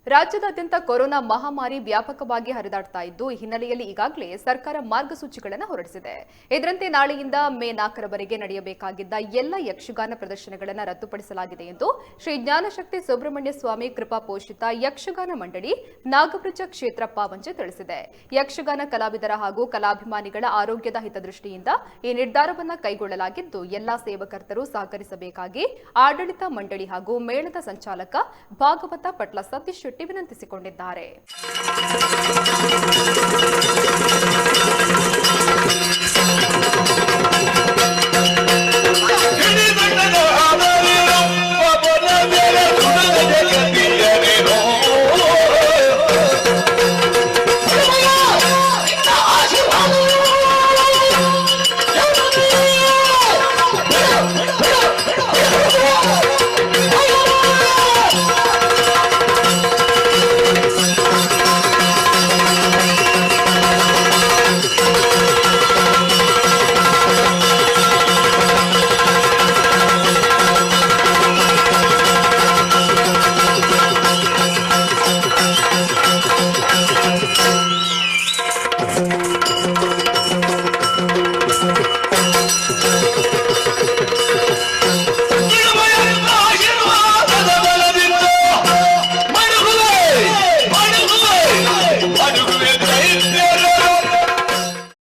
ರಾಜ್ಯದಾದ್ಯಂತ ಕೊರೋನಾ ಮಹಾಮಾರಿ ವ್ಯಾಪಕವಾಗಿ ಹರಿದಾಡ್ತಾ ಇದ್ದು ಈ ಹಿನ್ನೆಲೆಯಲ್ಲಿ ಈಗಾಗಲೇ ಸರ್ಕಾರ ಮಾರ್ಗಸೂಚಿಗಳನ್ನು ಹೊರಡಿಸಿದೆ. ಇದರಂತೆ ನಾಳೆಯಿಂದ ಮೇ 4ರವರೆಗೆ ನಡೆಯಬೇಕಾಗಿದ್ದ ಎಲ್ಲ ಯಕ್ಷಗಾನ ಪ್ರದರ್ಶನಗಳನ್ನು ರದ್ದುಪಡಿಸಲಾಗಿದೆ ಎಂದು ಶ್ರೀ ಜ್ಞಾನಶಕ್ತಿ ಸುಬ್ರಹ್ಮಣ್ಯ ಸ್ವಾಮಿ ಕೃಪಾ ಪೋಷಿತ ಯಕ್ಷಗಾನ ಮಂಡಳಿ ನಾಗಬ್ರಜ ಕ್ಷೇತ್ರ ಪಾವಂಚೆ ತಿಳಿಸಿದೆ. ಯಕ್ಷಗಾನ ಕಲಾವಿದರ ಹಾಗೂ ಕಲಾಭಿಮಾನಿಗಳ ಆರೋಗ್ಯದ ಹಿತದೃಷ್ಟಿಯಿಂದ ಈ ನಿರ್ಧಾರವನ್ನು ಕೈಗೊಳ್ಳಲಾಗಿದ್ದು ಎಲ್ಲಾ ಸೇವಕರ್ತರು ಸಹಕರಿಸಬೇಕಾಗಿ ಆಡಳಿತ ಮಂಡಳಿ ಹಾಗೂ ಮೇಳದ ಸಂಚಾಲಕ ಭಾಗವತ ಪಟ್ಲ ಸತೀಶ್ ಶೆಟ್ಟಿ ವಿನಂತಿಸಿಕೊಂಡಿದ್ದಾರೆ.